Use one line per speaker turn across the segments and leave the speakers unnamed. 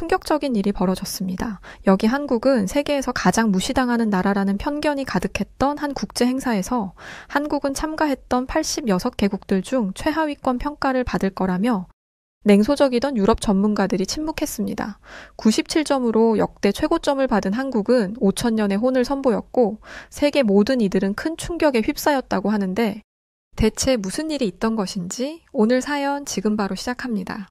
충격적인 일이 벌어졌습니다. 여기 한국은 세계에서 가장 무시당하는 나라라는 편견이 가득했던 한 국제 행사에서 한국은 참가했던 86개국들 중 최하위권 평가를 받을 거라며 냉소적이던 유럽 전문가들이 침묵했습니다. 97점으로 역대 최고점을 받은 한국은 5천년의 혼을 선보였고 세계 모든 이들은 큰 충격에 휩싸였다고 하는데 대체 무슨 일이 있던 것인지 오늘 사연 지금 바로 시작합니다.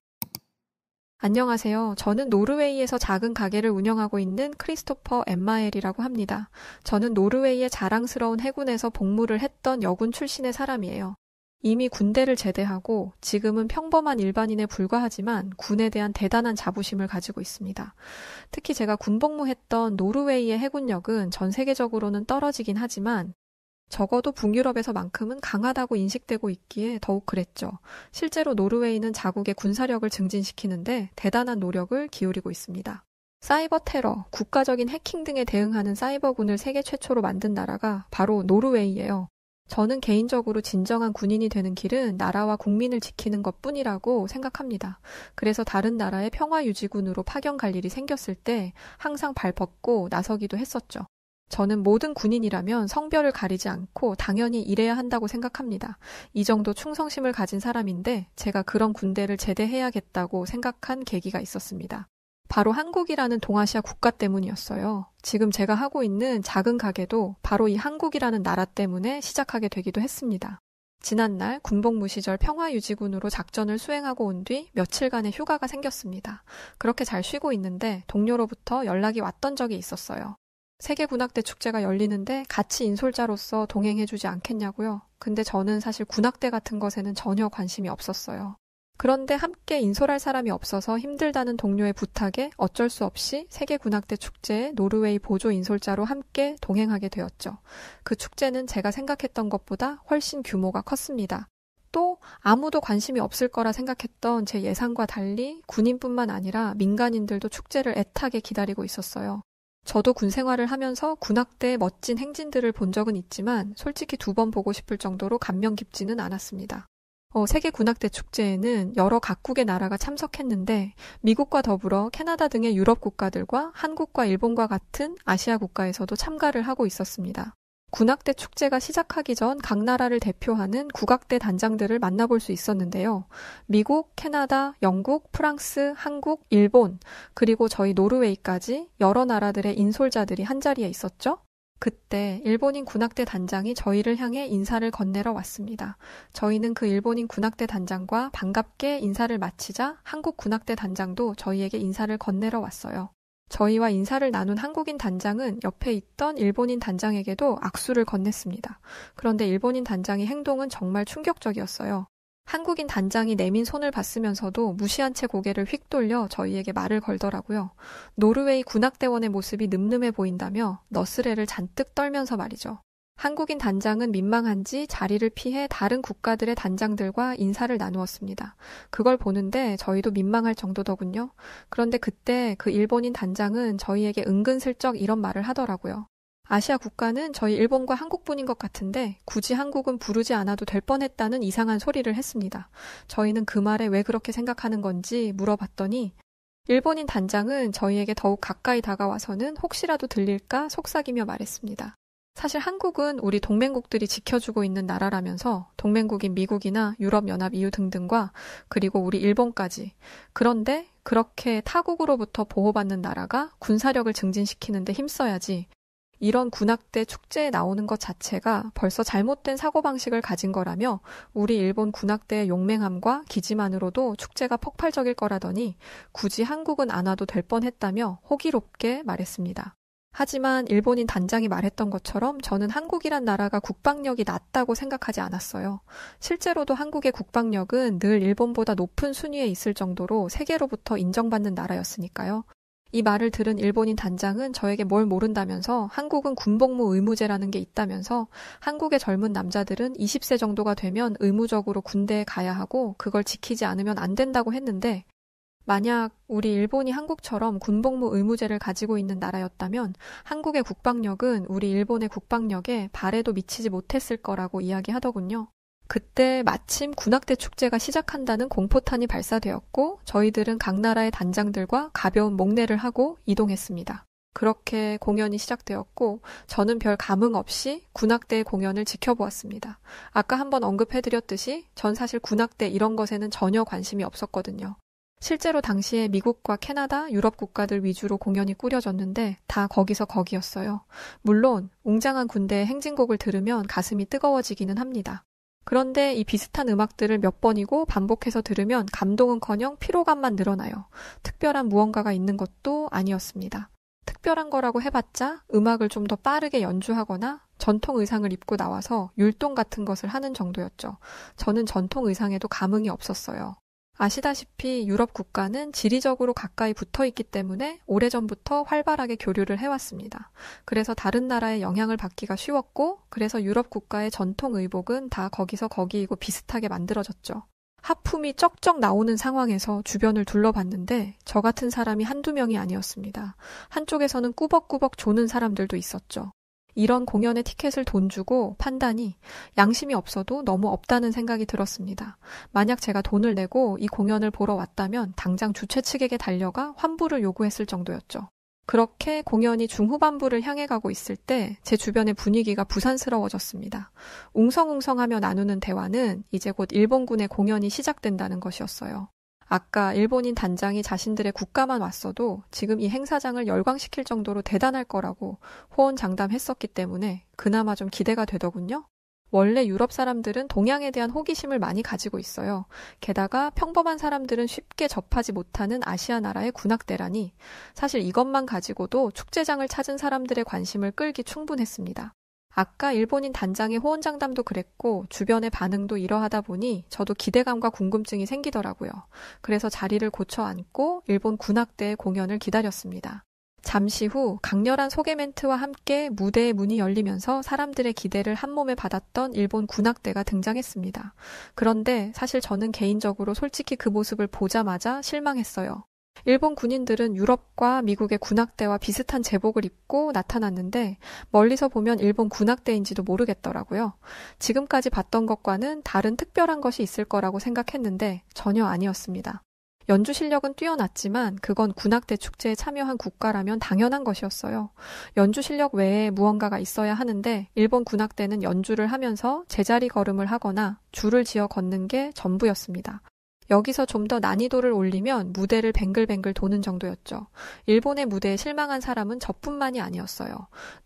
안녕하세요. 저는 노르웨이에서 작은 가게를 운영하고 있는 크리스토퍼 엠마엘이라고 합니다. 저는 노르웨이의 자랑스러운 해군에서 복무를 했던 여군 출신의 사람이에요. 이미 군대를 제대하고 지금은 평범한 일반인에 불과하지만 군에 대한 대단한 자부심을 가지고 있습니다. 특히 제가 군복무했던 노르웨이의 해군력은 전 세계적으로는 떨어지긴 하지만 적어도 북유럽에서만큼은 강하다고 인식되고 있기에 더욱 그랬죠. 실제로 노르웨이는 자국의 군사력을 증진시키는데 대단한 노력을 기울이고 있습니다. 사이버 테러, 국가적인 해킹 등에 대응하는 사이버군을 세계 최초로 만든 나라가 바로 노르웨이예요. 저는 개인적으로 진정한 군인이 되는 길은 나라와 국민을 지키는 것뿐이라고 생각합니다. 그래서 다른 나라의 평화유지군으로 파견 갈 일이 생겼을 때 항상 발벗고 나서기도 했었죠. 저는 모든 군인이라면 성별을 가리지 않고 당연히 일해야 한다고 생각합니다. 이 정도 충성심을 가진 사람인데 제가 그런 군대를 제대해야겠다고 생각한 계기가 있었습니다. 바로 한국이라는 동아시아 국가 때문이었어요. 지금 제가 하고 있는 작은 가게도 바로 이 한국이라는 나라 때문에 시작하게 되기도 했습니다. 지난날 군복무 시절 평화유지군으로 작전을 수행하고 온 뒤 며칠간의 휴가가 생겼습니다. 그렇게 잘 쉬고 있는데 동료로부터 연락이 왔던 적이 있었어요. 세계군악대 축제가 열리는데 같이 인솔자로서 동행해주지 않겠냐고요. 근데 저는 사실 군악대 같은 것에는 전혀 관심이 없었어요. 그런데 함께 인솔할 사람이 없어서 힘들다는 동료의 부탁에 어쩔 수 없이 세계군악대 축제에 노르웨이 보조 인솔자로 함께 동행하게 되었죠. 그 축제는 제가 생각했던 것보다 훨씬 규모가 컸습니다. 또 아무도 관심이 없을 거라 생각했던 제 예상과 달리 군인뿐만 아니라 민간인들도 축제를 애타게 기다리고 있었어요. 저도 군 생활을 하면서 군악대의 멋진 행진들을 본 적은 있지만 솔직히 2번 보고 싶을 정도로 감명 깊지는 않았습니다. 세계 군악대 축제에는 여러 각국의 나라가 참석했는데 미국과 더불어 캐나다 등의 유럽 국가들과 한국과 일본과 같은 아시아 국가에서도 참가를 하고 있었습니다. 군악대 축제가 시작하기 전 각 나라를 대표하는 국악대 단장들을 만나볼 수 있었는데요. 미국, 캐나다, 영국, 프랑스, 한국, 일본, 그리고 저희 노르웨이까지 여러 나라들의 인솔자들이 한자리에 있었죠. 그때 일본인 군악대 단장이 저희를 향해 인사를 건네러 왔습니다. 저희는 그 일본인 군악대 단장과 반갑게 인사를 마치자 한국 군악대 단장도 저희에게 인사를 건네러 왔어요. 저희와 인사를 나눈 한국인 단장은 옆에 있던 일본인 단장에게도 악수를 건넸습니다. 그런데 일본인 단장의 행동은 정말 충격적이었어요. 한국인 단장이 내민 손을 봤으면서도 무시한 채 고개를 휙 돌려 저희에게 말을 걸더라고요. 노르웨이 군악대원의 모습이 늠름해 보인다며 너스레를 잔뜩 떨면서 말이죠. 한국인 단장은 민망한지 자리를 피해 다른 국가들의 단장들과 인사를 나누었습니다. 그걸 보는데 저희도 민망할 정도더군요. 그런데 그때 그 일본인 단장은 저희에게 은근슬쩍 이런 말을 하더라고요. 아시아 국가는 저희 일본과 한국뿐인 것 같은데 굳이 한국은 부르지 않아도 될 뻔했다는 이상한 소리를 했습니다. 저희는 그 말에 왜 그렇게 생각하는 건지 물어봤더니 일본인 단장은 저희에게 더욱 가까이 다가와서는 혹시라도 들릴까 속삭이며 말했습니다. 사실 한국은 우리 동맹국들이 지켜주고 있는 나라라면서 동맹국인 미국이나 유럽연합 EU 등등과 그리고 우리 일본까지. 그런데 그렇게 타국으로부터 보호받는 나라가 군사력을 증진시키는데 힘써야지. 이런 군악대 축제에 나오는 것 자체가 벌써 잘못된 사고방식을 가진 거라며 우리 일본 군악대의 용맹함과 기지만으로도 축제가 폭발적일 거라더니 굳이 한국은 안 와도 될 뻔했다며 호기롭게 말했습니다. 하지만 일본인 단장이 말했던 것처럼 저는 한국이란 나라가 국방력이 낮다고 생각하지 않았어요. 실제로도 한국의 국방력은 늘 일본보다 높은 순위에 있을 정도로 세계로부터 인정받는 나라였으니까요. 이 말을 들은 일본인 단장은 저에게 뭘 모른다면서 한국은 군복무 의무제라는 게 있다면서 한국의 젊은 남자들은 20세 정도가 되면 의무적으로 군대에 가야 하고 그걸 지키지 않으면 안 된다고 했는데 만약 우리 일본이 한국처럼 군복무 의무제를 가지고 있는 나라였다면 한국의 국방력은 우리 일본의 국방력에 발에도 미치지 못했을 거라고 이야기하더군요. 그때 마침 군악대 축제가 시작한다는 공포탄이 발사되었고 저희들은 각 나라의 단장들과 가벼운 목례를 하고 이동했습니다. 그렇게 공연이 시작되었고 저는 별 감흥 없이 군악대의 공연을 지켜보았습니다. 아까 한번 언급해드렸듯이 전 사실 군악대 이런 것에는 전혀 관심이 없었거든요. 실제로 당시에 미국과 캐나다, 유럽 국가들 위주로 공연이 꾸려졌는데 다 거기서 거기였어요. 물론 웅장한 군대의 행진곡을 들으면 가슴이 뜨거워지기는 합니다. 그런데 이 비슷한 음악들을 몇 번이고 반복해서 들으면 감동은커녕 피로감만 늘어나요. 특별한 무언가가 있는 것도 아니었습니다. 특별한 거라고 해봤자 음악을 좀 더 빠르게 연주하거나 전통 의상을 입고 나와서 율동 같은 것을 하는 정도였죠. 저는 전통 의상에도 감흥이 없었어요. 아시다시피 유럽 국가는 지리적으로 가까이 붙어 있기 때문에 오래전부터 활발하게 교류를 해왔습니다. 그래서 다른 나라의 영향을 받기가 쉬웠고 그래서 유럽 국가의 전통 의복은 다 거기서 거기이고 비슷하게 만들어졌죠. 하품이 쩍쩍 나오는 상황에서 주변을 둘러봤는데 저 같은 사람이 한두 명이 아니었습니다. 한쪽에서는 꾸벅꾸벅 조는 사람들도 있었죠. 이런 공연의 티켓을 돈 주고 판다니 양심이 없어도 너무 없다는 생각이 들었습니다. 만약 제가 돈을 내고 이 공연을 보러 왔다면 당장 주최 측에게 달려가 환불을 요구했을 정도였죠. 그렇게 공연이 중후반부를 향해 가고 있을 때 제 주변의 분위기가 부산스러워졌습니다. 웅성웅성하며 나누는 대화는 이제 곧 일본군의 공연이 시작된다는 것이었어요. 아까 일본인 단장이 자신들의 국가만 왔어도 지금 이 행사장을 열광시킬 정도로 대단할 거라고 호언장담했었기 때문에 그나마 좀 기대가 되더군요. 원래 유럽 사람들은 동양에 대한 호기심을 많이 가지고 있어요. 게다가 평범한 사람들은 쉽게 접하지 못하는 아시아 나라의 군악대라니 사실 이것만 가지고도 축제장을 찾은 사람들의 관심을 끌기 충분했습니다. 아까 일본인 단장의 호언장담도 그랬고 주변의 반응도 이러하다 보니 저도 기대감과 궁금증이 생기더라고요. 그래서 자리를 고쳐 앉고 일본 군악대의 공연을 기다렸습니다. 잠시 후 강렬한 소개 멘트와 함께 무대의 문이 열리면서 사람들의 기대를 한몸에 받았던 일본 군악대가 등장했습니다. 그런데 사실 저는 개인적으로 솔직히 그 모습을 보자마자 실망했어요. 일본 군인들은 유럽과 미국의 군악대와 비슷한 제복을 입고 나타났는데 멀리서 보면 일본 군악대인지도 모르겠더라고요. 지금까지 봤던 것과는 다른 특별한 것이 있을 거라고 생각했는데 전혀 아니었습니다. 연주 실력은 뛰어났지만 그건 군악대 축제에 참여한 국가라면 당연한 것이었어요. 연주 실력 외에 무언가가 있어야 하는데 일본 군악대는 연주를 하면서 제자리 걸음을 하거나 줄을 지어 걷는 게 전부였습니다. 여기서 좀 더 난이도를 올리면 무대를 뱅글뱅글 도는 정도였죠. 일본의 무대에 실망한 사람은 저뿐만이 아니었어요.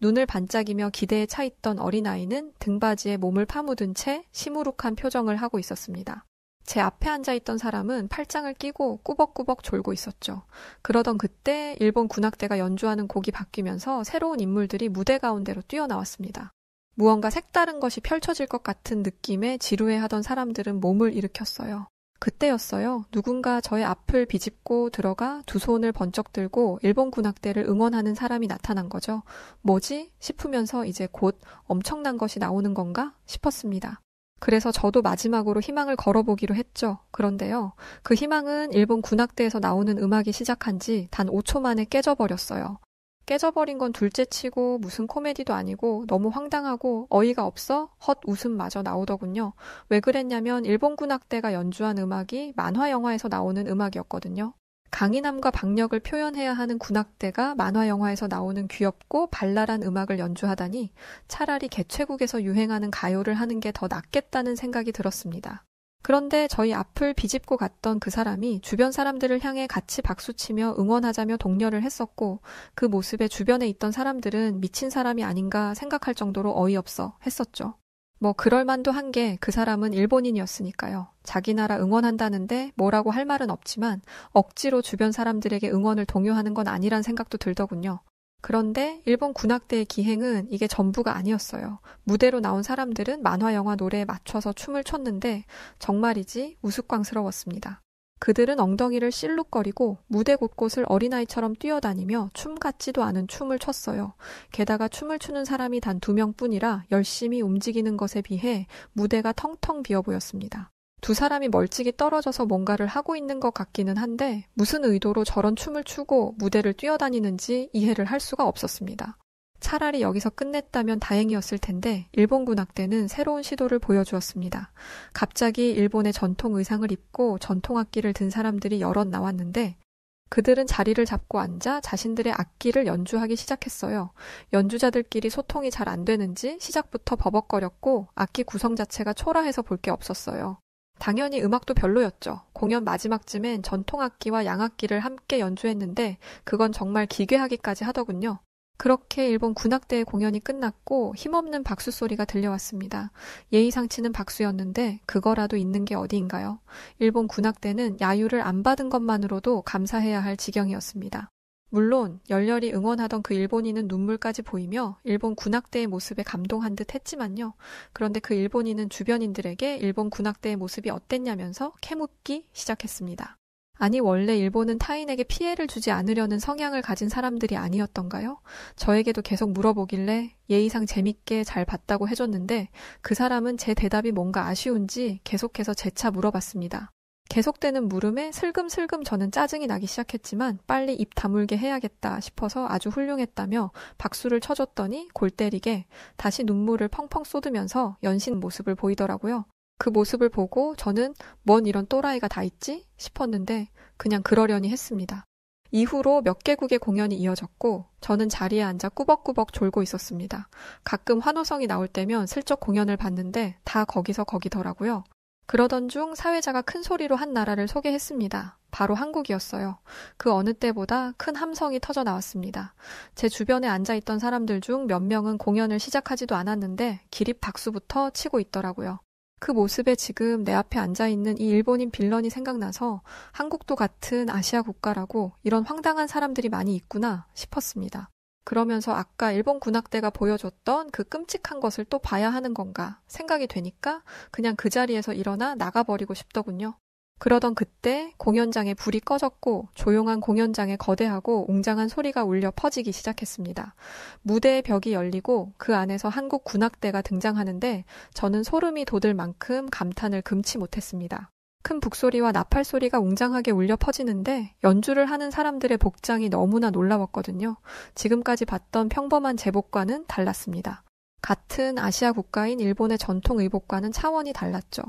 눈을 반짝이며 기대에 차 있던 어린아이는 등받이에 몸을 파묻은 채 시무룩한 표정을 하고 있었습니다. 제 앞에 앉아있던 사람은 팔짱을 끼고 꾸벅꾸벅 졸고 있었죠. 그러던 그때 일본 군악대가 연주하는 곡이 바뀌면서 새로운 인물들이 무대 가운데로 뛰어나왔습니다. 무언가 색다른 것이 펼쳐질 것 같은 느낌에 지루해하던 사람들은 몸을 일으켰어요. 그때였어요. 누군가 저의 앞을 비집고 들어가 두 손을 번쩍 들고 일본 군악대를 응원하는 사람이 나타난 거죠. 뭐지? 싶으면서 이제 곧 엄청난 것이 나오는 건가? 싶었습니다. 그래서 저도 마지막으로 희망을 걸어보기로 했죠. 그런데요. 그 희망은 일본 군악대에서 나오는 음악이 시작한 지 단 5초 만에 깨져버렸어요. 깨져버린 건 둘째치고 무슨 코미디도 아니고 너무 황당하고 어이가 없어 헛 웃음마저 나오더군요. 왜 그랬냐면 일본 군악대가 연주한 음악이 만화 영화에서 나오는 음악이었거든요. 강인함과 박력을 표현해야 하는 군악대가 만화 영화에서 나오는 귀엽고 발랄한 음악을 연주하다니 차라리 개최국에서 유행하는 가요를 하는 게 더 낫겠다는 생각이 들었습니다. 그런데 저희 앞을 비집고 갔던 그 사람이 주변 사람들을 향해 같이 박수치며 응원하자며 독려를 했었고 그 모습에 주변에 있던 사람들은 미친 사람이 아닌가 생각할 정도로 어이없어 했었죠. 뭐 그럴 만도 한 게 그 사람은 일본인이었으니까요. 자기 나라 응원한다는데 뭐라고 할 말은 없지만 억지로 주변 사람들에게 응원을 동요하는 건 아니란 생각도 들더군요. 그런데 일본 군악대의 기행은 이게 전부가 아니었어요. 무대로 나온 사람들은 만화 영화 노래에 맞춰서 춤을 췄는데 정말이지 우스꽝스러웠습니다. 그들은 엉덩이를 실룩거리고 무대 곳곳을 어린아이처럼 뛰어다니며 춤 같지도 않은 춤을 췄어요. 게다가 춤을 추는 사람이 단 2명뿐이라 열심히 움직이는 것에 비해 무대가 텅텅 비어 보였습니다. 두 사람이 멀찍이 떨어져서 뭔가를 하고 있는 것 같기는 한데 무슨 의도로 저런 춤을 추고 무대를 뛰어다니는지 이해를 할 수가 없었습니다. 차라리 여기서 끝냈다면 다행이었을 텐데 일본 군악대는 새로운 시도를 보여주었습니다. 갑자기 일본의 전통 의상을 입고 전통 악기를 든 사람들이 여럿 나왔는데 그들은 자리를 잡고 앉아 자신들의 악기를 연주하기 시작했어요. 연주자들끼리 소통이 잘 안 되는지 시작부터 버벅거렸고 악기 구성 자체가 초라해서 볼 게 없었어요. 당연히 음악도 별로였죠. 공연 마지막쯤엔 전통 악기와 양악기를 함께 연주했는데 그건 정말 기괴하기까지 하더군요. 그렇게 일본 군악대의 공연이 끝났고 힘없는 박수 소리가 들려왔습니다. 예의상치는 박수였는데 그거라도 있는 게 어디인가요? 일본 군악대는 야유를 안 받은 것만으로도 감사해야 할 지경이었습니다. 물론 열렬히 응원하던 그 일본인은 눈물까지 보이며 일본 군악대의 모습에 감동한 듯 했지만요. 그런데 그 일본인은 주변인들에게 일본 군악대의 모습이 어땠냐면서 캐묻기 시작했습니다. 아니 원래 일본은 타인에게 피해를 주지 않으려는 성향을 가진 사람들이 아니었던가요? 저에게도 계속 물어보길래 예의상 재밌게 잘 봤다고 해줬는데 그 사람은 제 대답이 뭔가 아쉬운지 계속해서 재차 물어봤습니다. 계속되는 물음에 슬금슬금 저는 짜증이 나기 시작했지만 빨리 입 다물게 해야겠다 싶어서 아주 훌륭했다며 박수를 쳐줬더니 골 때리게 다시 눈물을 펑펑 쏟으면서 연신 모습을 보이더라고요. 그 모습을 보고 저는 뭔 이런 또라이가 다 있지? 싶었는데 그냥 그러려니 했습니다. 이후로 몇 개국의 공연이 이어졌고 저는 자리에 앉아 꾸벅꾸벅 졸고 있었습니다. 가끔 환호성이 나올 때면 슬쩍 공연을 봤는데 다 거기서 거기더라고요. 그러던 중 사회자가 큰 소리로 한 나라를 소개했습니다. 바로 한국이었어요. 그 어느 때보다 큰 함성이 터져 나왔습니다. 제 주변에 앉아있던 사람들 중 몇 명은 공연을 시작하지도 않았는데 기립 박수부터 치고 있더라고요. 그 모습에 지금 내 앞에 앉아있는 이 일본인 빌런이 생각나서 한국도 같은 아시아 국가라고 이런 황당한 사람들이 많이 있구나 싶었습니다. 그러면서 아까 일본 군악대가 보여줬던 그 끔찍한 것을 또 봐야 하는 건가 생각이 되니까 그냥 그 자리에서 일어나 나가버리고 싶더군요. 그러던 그때 공연장에 불이 꺼졌고 조용한 공연장에 거대하고 웅장한 소리가 울려 퍼지기 시작했습니다. 무대의 벽이 열리고 그 안에서 한국 군악대가 등장하는데 저는 소름이 돋을 만큼 감탄을 금치 못했습니다. 큰 북소리와 나팔 소리가 웅장하게 울려 퍼지는데 연주를 하는 사람들의 복장이 너무나 놀라웠거든요. 지금까지 봤던 평범한 제복과는 달랐습니다. 같은 아시아 국가인 일본의 전통 의복과는 차원이 달랐죠.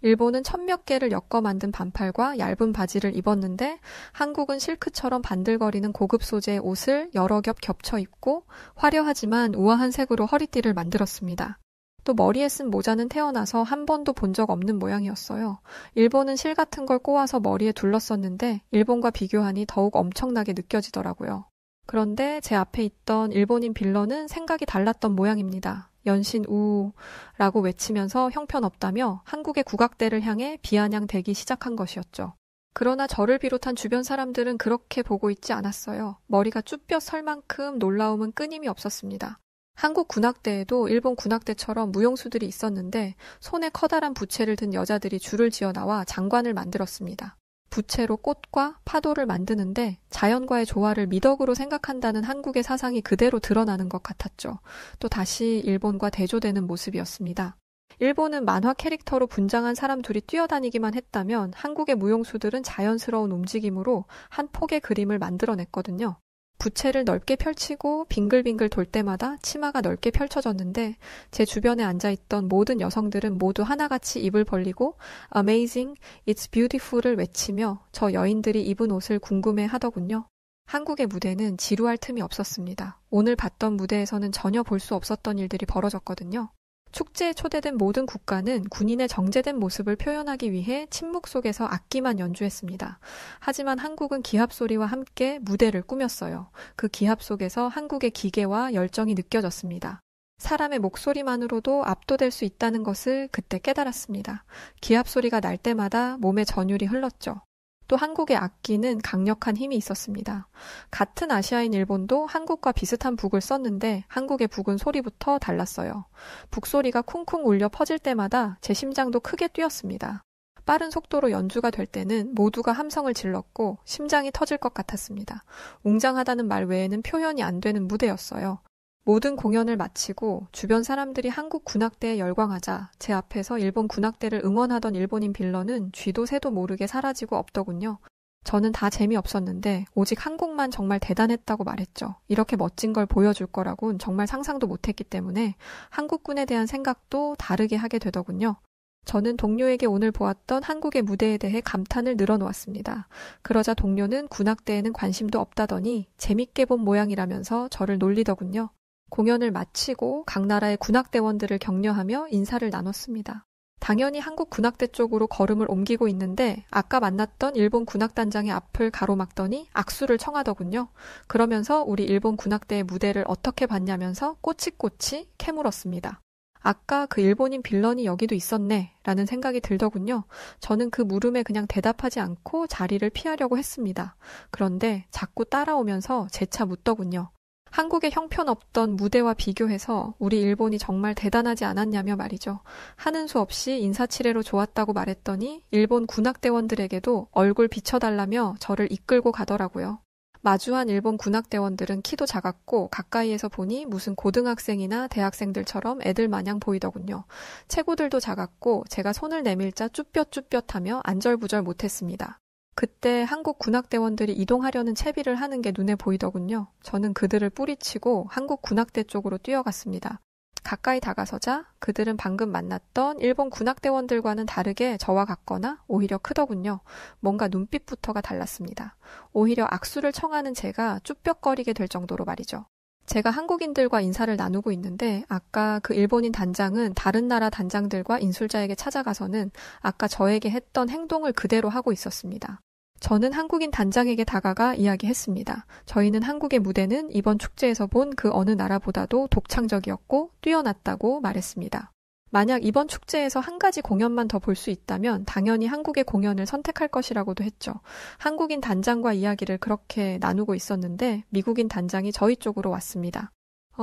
일본은 천몇 개를 엮어 만든 반팔과 얇은 바지를 입었는데 한국은 실크처럼 반들거리는 고급 소재의 옷을 여러 겹 겹쳐 입고 화려하지만 우아한 색으로 허리띠를 만들었습니다. 또 머리에 쓴 모자는 태어나서 한 번도 본 적 없는 모양이었어요. 일본은 실 같은 걸 꼬아서 머리에 둘렀었는데 일본과 비교하니 더욱 엄청나게 느껴지더라고요. 그런데 제 앞에 있던 일본인 빌런은 생각이 달랐던 모양입니다. 연신 우라고 외치면서 형편없다며 한국의 국악대를 향해 비아냥대기 시작한 것이었죠. 그러나 저를 비롯한 주변 사람들은 그렇게 보고 있지 않았어요. 머리가 쭈뼛 설 만큼 놀라움은 끊임이 없었습니다. 한국 군악대에도 일본 군악대처럼 무용수들이 있었는데 손에 커다란 부채를 든 여자들이 줄을 지어 나와 장관을 만들었습니다. 부채로 꽃과 파도를 만드는데 자연과의 조화를 미덕으로 생각한다는 한국의 사상이 그대로 드러나는 것 같았죠. 또 다시 일본과 대조되는 모습이었습니다. 일본은 만화 캐릭터로 분장한 사람 둘이 뛰어다니기만 했다면 한국의 무용수들은 자연스러운 움직임으로 한 폭의 그림을 만들어냈거든요. 부채를 넓게 펼치고 빙글빙글 돌 때마다 치마가 넓게 펼쳐졌는데 제 주변에 앉아있던 모든 여성들은 모두 하나같이 입을 벌리고 Amazing, It's Beautiful을 외치며 저 여인들이 입은 옷을 궁금해 하더군요. 한국의 무대는 지루할 틈이 없었습니다. 오늘 봤던 무대에서는 전혀 볼 수 없었던 일들이 벌어졌거든요. 축제에 초대된 모든 국가는 군인의 정제된 모습을 표현하기 위해 침묵 속에서 악기만 연주했습니다. 하지만 한국은 기합 소리와 함께 무대를 꾸몄어요. 그 기합 속에서 한국의 기계와 열정이 느껴졌습니다. 사람의 목소리만으로도 압도될 수 있다는 것을 그때 깨달았습니다. 기합 소리가 날 때마다 몸에 전율이 흘렀죠. 또 한국의 악기는 강력한 힘이 있었습니다. 같은 아시아인 일본도 한국과 비슷한 북을 썼는데 한국의 북은 소리부터 달랐어요. 북소리가 쿵쿵 울려 퍼질 때마다 제 심장도 크게 뛰었습니다. 빠른 속도로 연주가 될 때는 모두가 함성을 질렀고 심장이 터질 것 같았습니다. 웅장하다는 말 외에는 표현이 안 되는 무대였어요. 모든 공연을 마치고 주변 사람들이 한국 군악대에 열광하자 제 앞에서 일본 군악대를 응원하던 일본인 빌런은 쥐도 새도 모르게 사라지고 없더군요. 저는 다 재미없었는데 오직 한국만 정말 대단했다고 말했죠. 이렇게 멋진 걸 보여줄 거라곤 정말 상상도 못했기 때문에 한국군에 대한 생각도 다르게 하게 되더군요. 저는 동료에게 오늘 보았던 한국의 무대에 대해 감탄을 늘어놓았습니다. 그러자 동료는 군악대에는 관심도 없다더니 재밌게 본 모양이라면서 저를 놀리더군요. 공연을 마치고 각 나라의 군악대원들을 격려하며 인사를 나눴습니다. 당연히 한국 군악대 쪽으로 걸음을 옮기고 있는데 아까 만났던 일본 군악단장의 앞을 가로막더니 악수를 청하더군요. 그러면서 우리 일본 군악대의 무대를 어떻게 봤냐면서 꼬치꼬치 캐물었습니다. 아까 그 일본인 빌런이 여기도 있었네 라는 생각이 들더군요. 저는 그 물음에 그냥 대답하지 않고 자리를 피하려고 했습니다. 그런데 자꾸 따라오면서 재차 묻더군요. 한국의 형편없던 무대와 비교해서 우리 일본이 정말 대단하지 않았냐며 말이죠. 하는 수 없이 인사치레로 좋았다고 말했더니 일본 군악대원들에게도 얼굴 비춰달라며 저를 이끌고 가더라고요. 마주한 일본 군악대원들은 키도 작았고 가까이에서 보니 무슨 고등학생이나 대학생들처럼 애들 마냥 보이더군요. 체구들도 작았고 제가 손을 내밀자 쭈뼛쭈뼛하며 안절부절 못했습니다. 그때 한국 군악대원들이 이동하려는 채비를 하는 게 눈에 보이더군요. 저는 그들을 뿌리치고 한국 군악대 쪽으로 뛰어갔습니다. 가까이 다가서자 그들은 방금 만났던 일본 군악대원들과는 다르게 저와 같거나 오히려 크더군요. 뭔가 눈빛부터가 달랐습니다. 오히려 악수를 청하는 제가 쭈뼛거리게 될 정도로 말이죠. 제가 한국인들과 인사를 나누고 있는데 아까 그 일본인 단장은 다른 나라 단장들과 인술자에게 찾아가서는 아까 저에게 했던 행동을 그대로 하고 있었습니다. 저는 한국인 단장에게 다가가 이야기했습니다. 저희는 한국의 무대는 이번 축제에서 본 그 어느 나라보다도 독창적이었고 뛰어났다고 말했습니다. 만약 이번 축제에서 한 가지 공연만 더 볼 수 있다면 당연히 한국의 공연을 선택할 것이라고도 했죠. 한국인 단장과 이야기를 그렇게 나누고 있었는데 미국인 단장이 저희 쪽으로 왔습니다.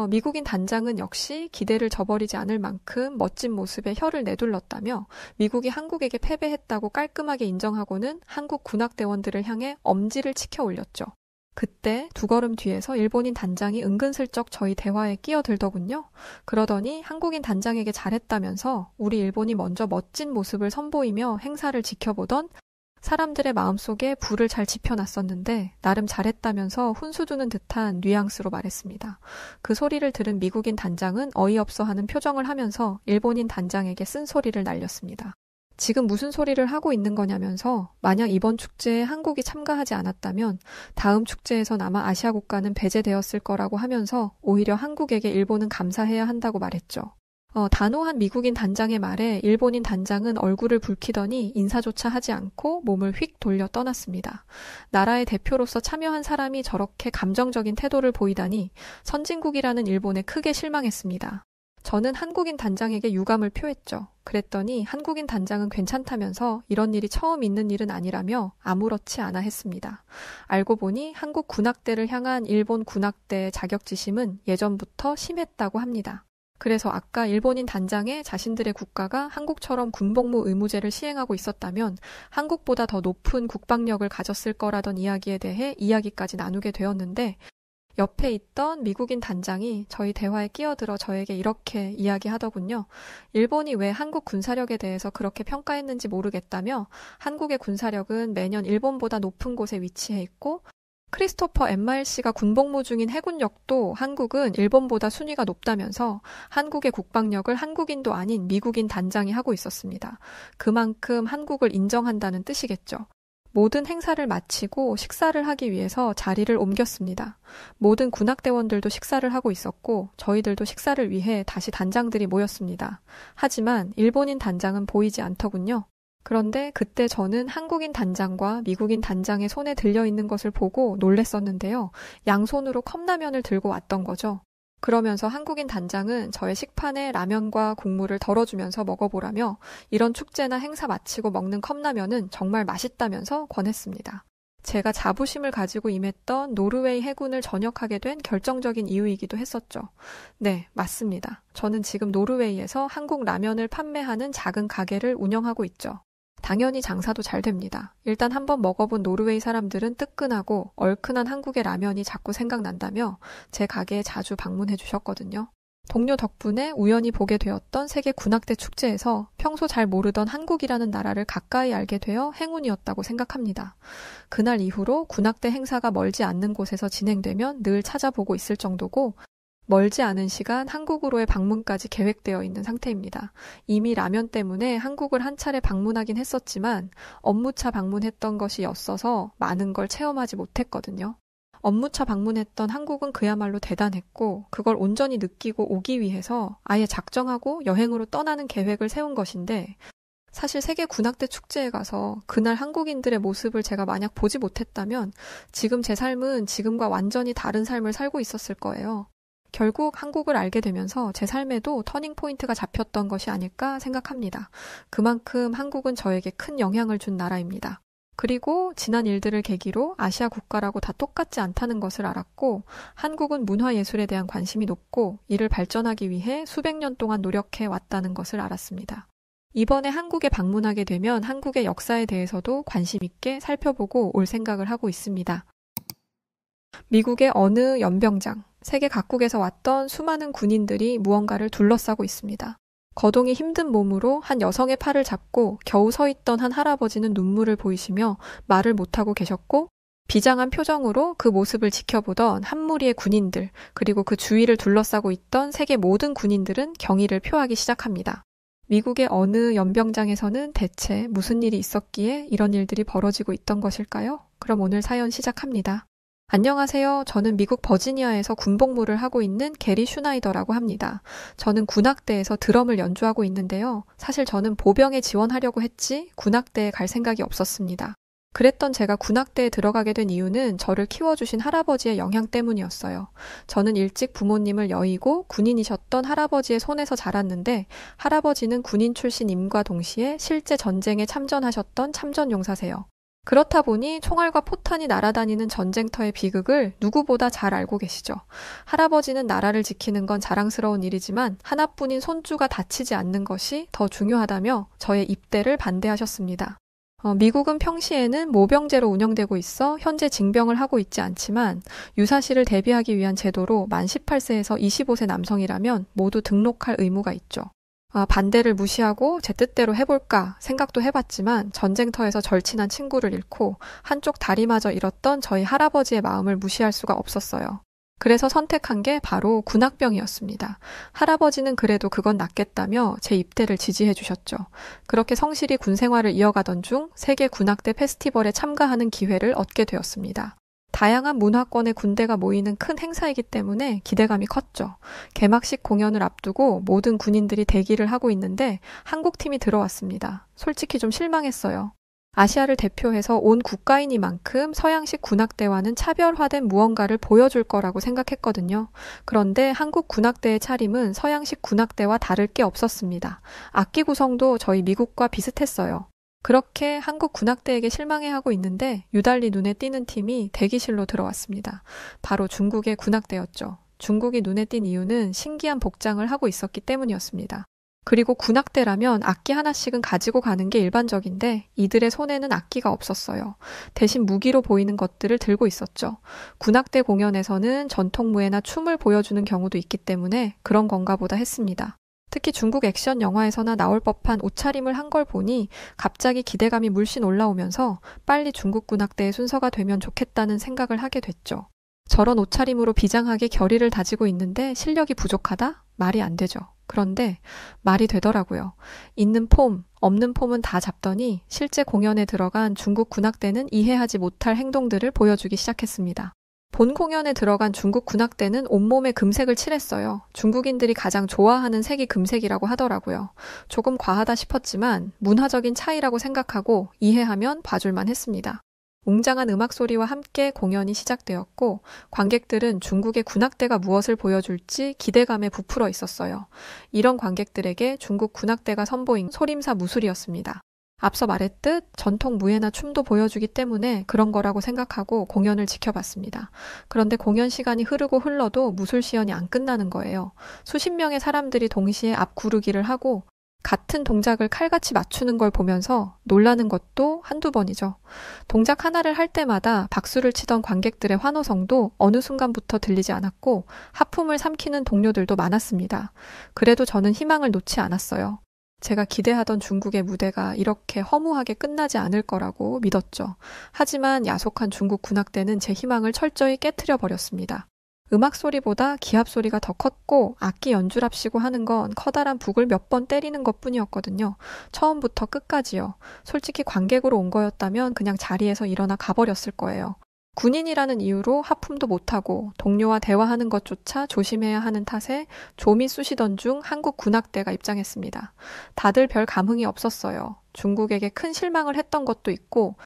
미국인 단장은 역시 기대를 저버리지 않을 만큼 멋진 모습에 혀를 내둘렀다며 미국이 한국에게 패배했다고 깔끔하게 인정하고는 한국 군악대원들을 향해 엄지를 치켜 올렸죠. 그때 두 걸음 뒤에서 일본인 단장이 은근슬쩍 저희 대화에 끼어들더군요. 그러더니 한국인 단장에게 잘했다면서 우리 일본이 먼저 멋진 모습을 선보이며 행사를 지켜보던 사람들의 마음속에 불을 잘 지펴놨었는데 나름 잘했다면서 훈수두는 듯한 뉘앙스로 말했습니다. 그 소리를 들은 미국인 단장은 어이없어하는 표정을 하면서 일본인 단장에게 쓴소리를 날렸습니다. 지금 무슨 소리를 하고 있는 거냐면서 만약 이번 축제에 한국이 참가하지 않았다면 다음 축제에선 아마 아시아 국가는 배제되었을 거라고 하면서 오히려 한국에게 일본은 감사해야 한다고 말했죠. 단호한 미국인 단장의 말에 일본인 단장은 얼굴을 붉히더니 인사조차 하지 않고 몸을 휙 돌려 떠났습니다. 나라의 대표로서 참여한 사람이 저렇게 감정적인 태도를 보이다니 선진국이라는 일본에 크게 실망했습니다. 저는 한국인 단장에게 유감을 표했죠. 그랬더니 한국인 단장은 괜찮다면서 이런 일이 처음 있는 일은 아니라며 아무렇지 않아 했습니다. 알고 보니 한국 군악대를 향한 일본 군악대의 자격지심은 예전부터 심했다고 합니다. 그래서 아까 일본인 단장의 자신들의 국가가 한국처럼 군복무 의무제를 시행하고 있었다면 한국보다 더 높은 국방력을 가졌을 거라던 이야기에 대해 이야기까지 나누게 되었는데 옆에 있던 미국인 단장이 저희 대화에 끼어들어 저에게 이렇게 이야기하더군요. 일본이 왜 한국 군사력에 대해서 그렇게 평가했는지 모르겠다며 한국의 군사력은 매년 일본보다 높은 곳에 위치해 있고 크리스토퍼 엠마일씨가 군복무 중인 해군력도 한국은 일본보다 순위가 높다면서 한국의 국방력을 한국인도 아닌 미국인 단장이 하고 있었습니다. 그만큼 한국을 인정한다는 뜻이겠죠. 모든 행사를 마치고 식사를 하기 위해서 자리를 옮겼습니다. 모든 군악대원들도 식사를 하고 있었고 저희들도 식사를 위해 다시 단장들이 모였습니다. 하지만 일본인 단장은 보이지 않더군요. 그런데 그때 저는 한국인 단장과 미국인 단장의 손에 들려있는 것을 보고 놀랬었는데요. 양손으로 컵라면을 들고 왔던 거죠. 그러면서 한국인 단장은 저의 식판에 라면과 국물을 덜어주면서 먹어보라며 이런 축제나 행사 마치고 먹는 컵라면은 정말 맛있다면서 권했습니다. 제가 자부심을 가지고 임했던 노르웨이 해군을 전역하게 된 결정적인 이유이기도 했었죠. 네, 맞습니다. 저는 지금 노르웨이에서 한국 라면을 판매하는 작은 가게를 운영하고 있죠. 당연히 장사도 잘 됩니다. 일단 한번 먹어본 노르웨이 사람들은 뜨끈하고 얼큰한 한국의 라면이 자꾸 생각난다며 제 가게에 자주 방문해 주셨거든요. 동료 덕분에 우연히 보게 되었던 세계 군악대 축제에서 평소 잘 모르던 한국이라는 나라를 가까이 알게 되어 행운이었다고 생각합니다. 그날 이후로 군악대 행사가 멀지 않는 곳에서 진행되면 늘 찾아보고 있을 정도고 멀지 않은 시간 한국으로의 방문까지 계획되어 있는 상태입니다. 이미 라면 때문에 한국을 한 차례 방문하긴 했었지만 업무차 방문했던 것이 었어서 많은 걸 체험하지 못했거든요. 업무차 방문했던 한국은 그야말로 대단했고 그걸 온전히 느끼고 오기 위해서 아예 작정하고 여행으로 떠나는 계획을 세운 것인데 사실 세계 군악대 축제에 가서 그날 한국인들의 모습을 제가 만약 보지 못했다면 지금 제 삶은 지금과 완전히 다른 삶을 살고 있었을 거예요. 결국 한국을 알게 되면서 제 삶에도 터닝포인트가 잡혔던 것이 아닐까 생각합니다. 그만큼 한국은 저에게 큰 영향을 준 나라입니다. 그리고 지난 일들을 계기로 아시아 국가라고 다 똑같지 않다는 것을 알았고 한국은 문화예술에 대한 관심이 높고 이를 발전하기 위해 수백 년 동안 노력해 왔다는 것을 알았습니다. 이번에 한국에 방문하게 되면 한국의 역사에 대해서도 관심 있게 살펴보고 올 생각을 하고 있습니다. 미국의 어느 연병장, 세계 각국에서 왔던 수많은 군인들이 무언가를 둘러싸고 있습니다. 거동이 힘든 몸으로 한 여성의 팔을 잡고 겨우 서 있던 한 할아버지는 눈물을 보이시며 말을 못하고 계셨고 비장한 표정으로 그 모습을 지켜보던 한 무리의 군인들 그리고 그 주위를 둘러싸고 있던 세계 모든 군인들은 경의를 표하기 시작합니다. 미국의 어느 연병장에서는 대체 무슨 일이 있었기에 이런 일들이 벌어지고 있던 것일까요? 그럼 오늘 사연 시작합니다. 안녕하세요. 저는 미국 버지니아에서 군복무를 하고 있는 게리 슈나이더라고 합니다. 저는 군악대에서 드럼을 연주하고 있는데요. 사실 저는 보병에 지원하려고 했지 군악대에 갈 생각이 없었습니다. 그랬던 제가 군악대에 들어가게 된 이유는 저를 키워주신 할아버지의 영향 때문이었어요. 저는 일찍 부모님을 여의고 군인이셨던 할아버지의 손에서 자랐는데 할아버지는 군인 출신임과 동시에 실제 전쟁에 참전하셨던 참전용사세요. 그렇다 보니 총알과 포탄이 날아다니는 전쟁터의 비극을 누구보다 잘 알고 계시죠. 할아버지는 나라를 지키는 건 자랑스러운 일이지만 하나뿐인 손주가 다치지 않는 것이 더 중요하다며 저의 입대를 반대하셨습니다. 미국은 평시에는 모병제로 운영되고 있어 현재 징병을 하고 있지 않지만 유사시를 대비하기 위한 제도로 만 18세에서 25세 남성이라면 모두 등록할 의무가 있죠. 반대를 무시하고 제 뜻대로 해볼까 생각도 해봤지만 전쟁터에서 절친한 친구를 잃고 한쪽 다리마저 잃었던 저희 할아버지의 마음을 무시할 수가 없었어요. 그래서 선택한 게 바로 군악병이었습니다. 할아버지는 그래도 그건 낫겠다며 제 입대를 지지해 주셨죠. 그렇게 성실히 군 생활을 이어가던 중 세계 군악대 페스티벌에 참가하는 기회를 얻게 되었습니다. 다양한 문화권의 군대가 모이는 큰 행사이기 때문에 기대감이 컸죠. 개막식 공연을 앞두고 모든 군인들이 대기를 하고 있는데 한국팀이 들어왔습니다. 솔직히 좀 실망했어요. 아시아를 대표해서 온 국가이니만큼 서양식 군악대와는 차별화된 무언가를 보여줄 거라고 생각했거든요. 그런데 한국 군악대의 차림은 서양식 군악대와 다를 게 없었습니다. 악기 구성도 저희 미국과 비슷했어요. 그렇게 한국 군악대에게 실망해하고 있는데 유달리 눈에 띄는 팀이 대기실로 들어왔습니다. 바로 중국의 군악대였죠. 중국이 눈에 띈 이유는 신기한 복장을 하고 있었기 때문이었습니다. 그리고 군악대라면 악기 하나씩은 가지고 가는 게 일반적인데 이들의 손에는 악기가 없었어요. 대신 무기로 보이는 것들을 들고 있었죠. 군악대 공연에서는 전통 무예나 춤을 보여주는 경우도 있기 때문에 그런 건가 보다 했습니다. 특히 중국 액션 영화에서나 나올 법한 옷차림을 한 걸 보니 갑자기 기대감이 물씬 올라오면서 빨리 중국 군악대의 순서가 되면 좋겠다는 생각을 하게 됐죠. 저런 옷차림으로 비장하게 결의를 다지고 있는데 실력이 부족하다? 말이 안 되죠. 그런데 말이 되더라고요. 있는 폼, 없는 폼은 다 잡더니 실제 공연에 들어간 중국 군악대는 이해하지 못할 행동들을 보여주기 시작했습니다. 본 공연에 들어간 중국 군악대는 온몸에 금색을 칠했어요. 중국인들이 가장 좋아하는 색이 금색이라고 하더라고요. 조금 과하다 싶었지만 문화적인 차이라고 생각하고 이해하면 봐줄만 했습니다. 웅장한 음악 소리와 함께 공연이 시작되었고 관객들은 중국의 군악대가 무엇을 보여줄지 기대감에 부풀어 있었어요. 이런 관객들에게 중국 군악대가 선보인 소림사 무술이었습니다. 앞서 말했듯 전통 무예나 춤도 보여주기 때문에 그런 거라고 생각하고 공연을 지켜봤습니다. 그런데 공연 시간이 흐르고 흘러도 무술 시연이 안 끝나는 거예요. 수십 명의 사람들이 동시에 앞구르기를 하고 같은 동작을 칼같이 맞추는 걸 보면서 놀라는 것도 한두 번이죠. 동작 하나를 할 때마다 박수를 치던 관객들의 환호성도 어느 순간부터 들리지 않았고 하품을 삼키는 동료들도 많았습니다. 그래도 저는 희망을 놓지 않았어요. 제가 기대하던 중국의 무대가 이렇게 허무하게 끝나지 않을 거라고 믿었죠. 하지만 야속한 중국 군악대는 제 희망을 철저히 깨트려 버렸습니다. 음악 소리보다 기합 소리가 더 컸고 악기 연주랍시고 하는 건 커다란 북을 몇 번 때리는 것뿐이었거든요. 처음부터 끝까지요. 솔직히 관객으로 온 거였다면 그냥 자리에서 일어나 가버렸을 거예요. 군인이라는 이유로 하품도 못하고 동료와 대화하는 것조차 조심해야 하는 탓에 좀이 쑤시던 중 한국 군악대가 입장했습니다. 다들 별 감흥이 없었어요. 중국에게 큰 실망을 했던 것도 있고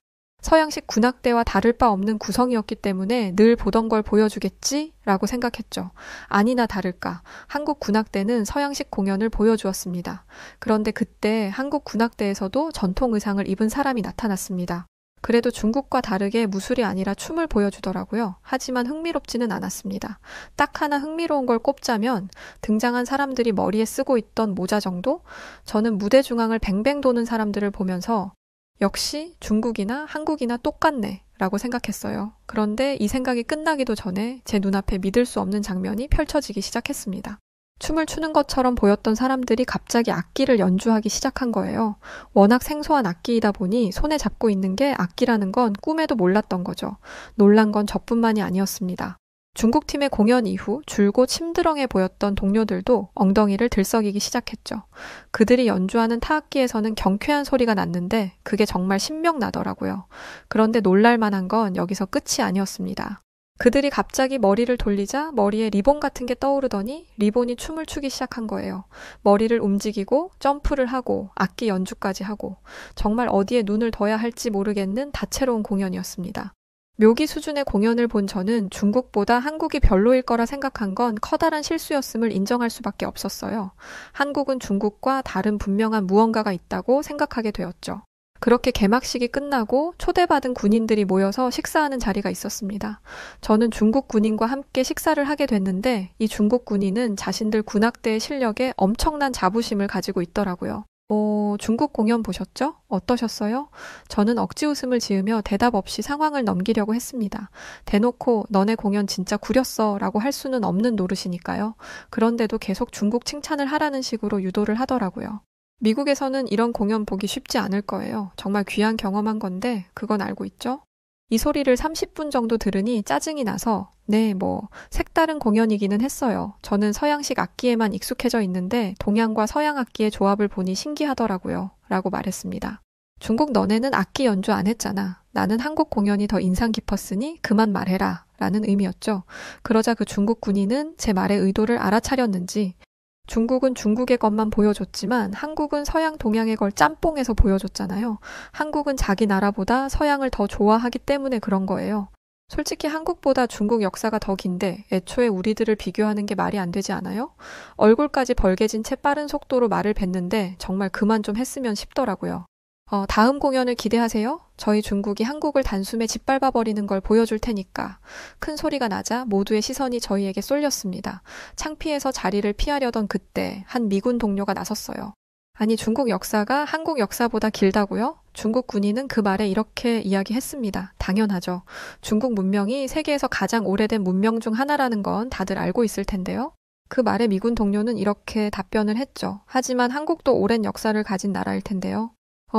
서양식 군악대와 다를 바 없는 구성이었기 때문에 늘 보던 걸 보여주겠지? 라고 생각했죠. 아니나 다를까. 한국 군악대는 서양식 공연을 보여주었습니다. 그런데 그때 한국 군악대에서도 전통 의상을 입은 사람이 나타났습니다. 그래도 중국과 다르게 무술이 아니라 춤을 보여주더라고요. 하지만 흥미롭지는 않았습니다. 딱 하나 흥미로운 걸 꼽자면 등장한 사람들이 머리에 쓰고 있던 모자 정도? 저는 무대 중앙을 뱅뱅 도는 사람들을 보면서 역시 중국이나 한국이나 똑같네 라고 생각했어요. 그런데 이 생각이 끝나기도 전에 제 눈앞에 믿을 수 없는 장면이 펼쳐지기 시작했습니다. 춤을 추는 것처럼 보였던 사람들이 갑자기 악기를 연주하기 시작한 거예요. 워낙 생소한 악기이다 보니 손에 잡고 있는 게 악기라는 건 꿈에도 몰랐던 거죠. 놀란 건 저뿐만이 아니었습니다. 중국팀의 공연 이후 줄곧 심드렁해 보였던 동료들도 엉덩이를 들썩이기 시작했죠. 그들이 연주하는 타악기에서는 경쾌한 소리가 났는데 그게 정말 신명나더라고요. 그런데 놀랄만한 건 여기서 끝이 아니었습니다. 그들이 갑자기 머리를 돌리자 머리에 리본 같은 게 떠오르더니 리본이 춤을 추기 시작한 거예요. 머리를 움직이고 점프를 하고 악기 연주까지 하고 정말 어디에 눈을 둬야 할지 모르겠는 다채로운 공연이었습니다. 묘기 수준의 공연을 본 저는 중국보다 한국이 별로일 거라 생각한 건 커다란 실수였음을 인정할 수밖에 없었어요. 한국은 중국과 다른 분명한 무언가가 있다고 생각하게 되었죠. 그렇게 개막식이 끝나고 초대받은 군인들이 모여서 식사하는 자리가 있었습니다. 저는 중국 군인과 함께 식사를 하게 됐는데 이 중국 군인은 자신들 군악대의 실력에 엄청난 자부심을 가지고 있더라고요. 중국 공연 보셨죠? 어떠셨어요? 저는 억지 웃음을 지으며 대답 없이 상황을 넘기려고 했습니다. 대놓고 너네 공연 진짜 구렸어 라고 할 수는 없는 노릇이니까요. 그런데도 계속 중국 칭찬을 하라는 식으로 유도를 하더라고요. 미국에서는 이런 공연 보기 쉽지 않을 거예요. 정말 귀한 경험한 건데 그건 알고 있죠? 이 소리를 30분 정도 들으니 짜증이 나서 색다른 공연이기는 했어요. 저는 서양식 악기에만 익숙해져 있는데 동양과 서양 악기의 조합을 보니 신기하더라고요. 라고 말했습니다. 중국 너네는 악기 연주 안 했잖아. 나는 한국 공연이 더 인상 깊었으니 그만 말해라. 라는 의미였죠. 그러자 그 중국 군인은 제 말의 의도를 알아차렸는지 중국은 중국의 것만 보여줬지만 한국은 서양 동양의 걸 짬뽕해서 보여줬잖아요. 한국은 자기 나라보다 서양을 더 좋아하기 때문에 그런 거예요. 솔직히 한국보다 중국 역사가 더 긴데 애초에 우리들을 비교하는 게 말이 안 되지 않아요? 얼굴까지 벌개진 채 빠른 속도로 말을 뱉는데 정말 그만 좀 했으면 싶더라고요. 다음 공연을 기대하세요. 저희 중국이 한국을 단숨에 짓밟아버리는 걸 보여줄 테니까. 큰 소리가 나자 모두의 시선이 저희에게 쏠렸습니다. 창피해서 자리를 피하려던 그때 한 미군 동료가 나섰어요. 아니 중국 역사가 한국 역사보다 길다고요? 중국 군인은 그 말에 이렇게 이야기했습니다. 당연하죠. 중국 문명이 세계에서 가장 오래된 문명 중 하나라는 건 다들 알고 있을 텐데요. 그 말에 미군 동료는 이렇게 답변을 했죠. 하지만 한국도 오랜 역사를 가진 나라일 텐데요.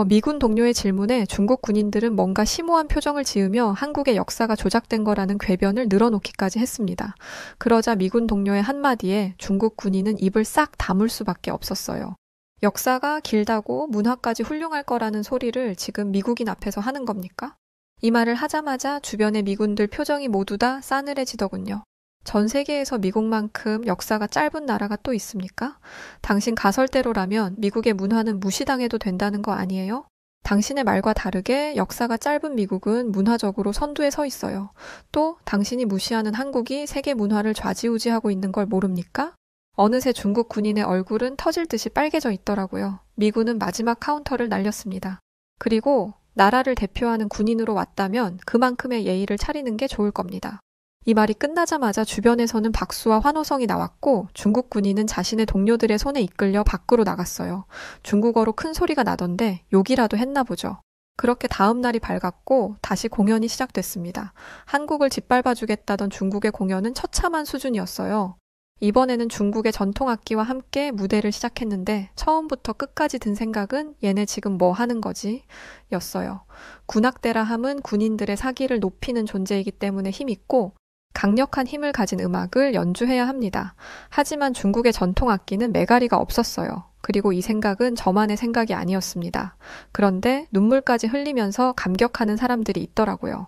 미군 동료의 질문에 중국 군인들은 뭔가 심오한 표정을 지으며 한국의 역사가 조작된 거라는 궤변을 늘어놓기까지 했습니다. 그러자 미군 동료의 한마디에 중국 군인은 입을 싹 다물 수밖에 없었어요. 역사가 길다고 문화까지 훌륭할 거라는 소리를 지금 미국인 앞에서 하는 겁니까? 이 말을 하자마자 주변의 미군들 표정이 모두 다 싸늘해지더군요. 전 세계에서 미국만큼 역사가 짧은 나라가 또 있습니까? 당신 가설대로라면 미국의 문화는 무시당해도 된다는 거 아니에요? 당신의 말과 다르게 역사가 짧은 미국은 문화적으로 선두에 서 있어요. 또 당신이 무시하는 한국이 세계 문화를 좌지우지하고 있는 걸 모릅니까? 어느새 중국 군인의 얼굴은 터질 듯이 빨개져 있더라고요. 미군은 마지막 카운터를 날렸습니다. 그리고 나라를 대표하는 군인으로 왔다면 그만큼의 예의를 차리는 게 좋을 겁니다. 이 말이 끝나자마자 주변에서는 박수와 환호성이 나왔고 중국 군인은 자신의 동료들의 손에 이끌려 밖으로 나갔어요. 중국어로 큰 소리가 나던데 욕이라도 했나 보죠. 그렇게 다음 날이 밝았고 다시 공연이 시작됐습니다. 한국을 짓밟아주겠다던 중국의 공연은 처참한 수준이었어요. 이번에는 중국의 전통악기와 함께 무대를 시작했는데 처음부터 끝까지 든 생각은 얘네 지금 뭐 하는 거지? 였어요. 군악대라 함은 군인들의 사기를 높이는 존재이기 때문에 힘있고 강력한 힘을 가진 음악을 연주해야 합니다. 하지만 중국의 전통악기는 매가리가 없었어요. 그리고 이 생각은 저만의 생각이 아니었습니다. 그런데 눈물까지 흘리면서 감격하는 사람들이 있더라고요.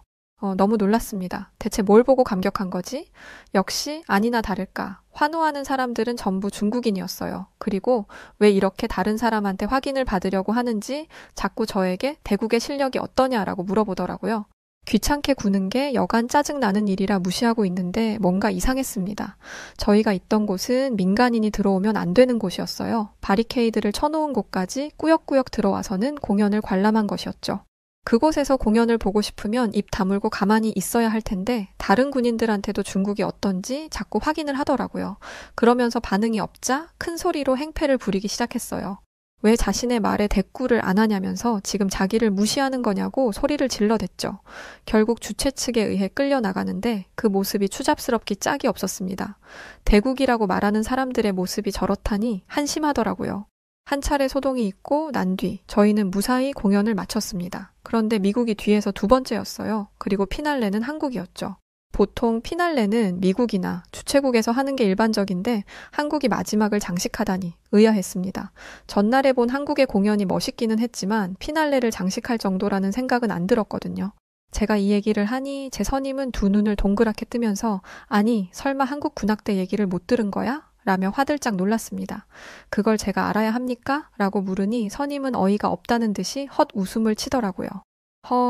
너무 놀랐습니다. 대체 뭘 보고 감격한 거지? 역시 아니나 다를까. 환호하는 사람들은 전부 중국인이었어요. 그리고 왜 이렇게 다른 사람한테 확인을 받으려고 하는지 자꾸 저에게 대국의 실력이 어떠냐라고 물어보더라고요. 귀찮게 구는 게 여간 짜증나는 일이라 무시하고 있는데 뭔가 이상했습니다. 저희가 있던 곳은 민간인이 들어오면 안 되는 곳이었어요. 바리케이드를 쳐놓은 곳까지 꾸역꾸역 들어와서는 공연을 관람한 것이었죠. 그곳에서 공연을 보고 싶으면 입 다물고 가만히 있어야 할 텐데 다른 군인들한테도 중국이 어떤지 자꾸 확인을 하더라고요. 그러면서 반응이 없자 큰 소리로 행패를 부리기 시작했어요. 왜 자신의 말에 대꾸를 안 하냐면서 지금 자기를 무시하는 거냐고 소리를 질러댔죠. 결국 주최 측에 의해 끌려나가는데 그 모습이 추잡스럽기 짝이 없었습니다. 대국이라고 말하는 사람들의 모습이 저렇다니 한심하더라고요. 한 차례 소동이 있고 난 뒤 저희는 무사히 공연을 마쳤습니다. 그런데 미국이 뒤에서 두 번째였어요. 그리고 피날레는 한국이었죠. 보통 피날레는 미국이나 주최국에서 하는 게 일반적인데 한국이 마지막을 장식하다니 의아했습니다. 전날에 본 한국의 공연이 멋있기는 했지만 피날레를 장식할 정도라는 생각은 안 들었거든요. 제가 이 얘기를 하니 제 선임은 두 눈을 동그랗게 뜨면서 아니 설마 한국 군악대 얘기를 못 들은 거야? 라며 화들짝 놀랐습니다. 그걸 제가 알아야 합니까? 라고 물으니 선임은 어이가 없다는 듯이 헛웃음을 치더라고요.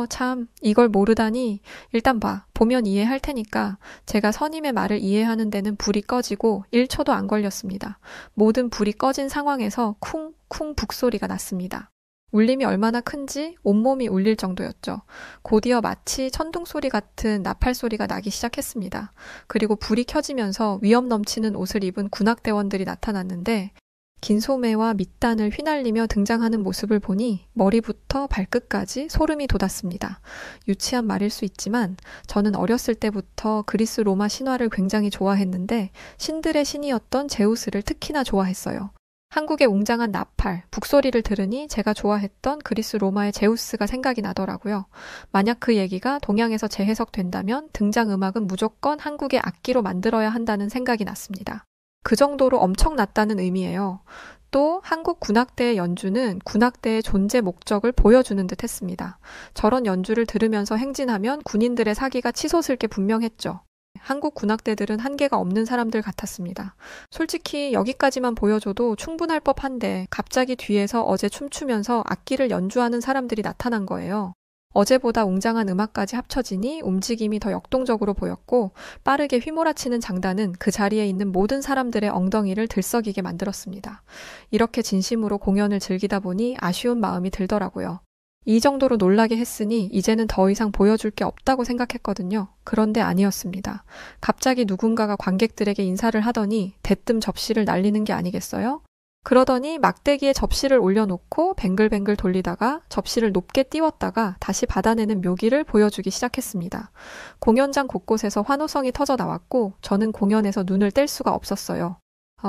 참, 이걸 모르다니. 일단 봐. 보면 이해할 테니까. 제가 선임의 말을 이해하는 데는 불이 꺼지고 1초도 안 걸렸습니다. 모든 불이 꺼진 상황에서 쿵쿵 북소리가 났습니다. 울림이 얼마나 큰지 온몸이 울릴 정도였죠. 곧이어 마치 천둥소리 같은 나팔소리가 나기 시작했습니다. 그리고 불이 켜지면서 위험 넘치는 옷을 입은 군악대원들이 나타났는데 긴 소매와 밑단을 휘날리며 등장하는 모습을 보니 머리부터 발끝까지 소름이 돋았습니다. 유치한 말일 수 있지만 저는 어렸을 때부터 그리스 로마 신화를 굉장히 좋아했는데 신들의 신이었던 제우스를 특히나 좋아했어요. 한국의 웅장한 나팔, 북소리를 들으니 제가 좋아했던 그리스 로마의 제우스가 생각이 나더라고요. 만약 그 얘기가 동양에서 재해석된다면 등장음악은 무조건 한국의 악기로 만들어야 한다는 생각이 났습니다. 그 정도로 엄청났다는 의미예요. 또 한국 군악대의 연주는 군악대의 존재 목적을 보여주는 듯 했습니다. 저런 연주를 들으면서 행진하면 군인들의 사기가 치솟을 게 분명했죠. 한국 군악대들은 한계가 없는 사람들 같았습니다. 솔직히 여기까지만 보여줘도 충분할 법한데 갑자기 뒤에서 어제 춤추면서 악기를 연주하는 사람들이 나타난 거예요. 어제보다 웅장한 음악까지 합쳐지니 움직임이 더 역동적으로 보였고 빠르게 휘몰아치는 장단은 그 자리에 있는 모든 사람들의 엉덩이를 들썩이게 만들었습니다. 이렇게 진심으로 공연을 즐기다 보니 아쉬운 마음이 들더라고요. 이 정도로 놀라게 했으니 이제는 더 이상 보여줄 게 없다고 생각했거든요. 그런데 아니었습니다. 갑자기 누군가가 관객들에게 인사를 하더니 대뜸 접시를 날리는 게 아니겠어요? 그러더니 막대기에 접시를 올려놓고 뱅글뱅글 돌리다가 접시를 높게 띄웠다가 다시 받아내는 묘기를 보여주기 시작했습니다. 공연장 곳곳에서 환호성이 터져 나왔고 저는 공연에서 눈을 뗄 수가 없었어요.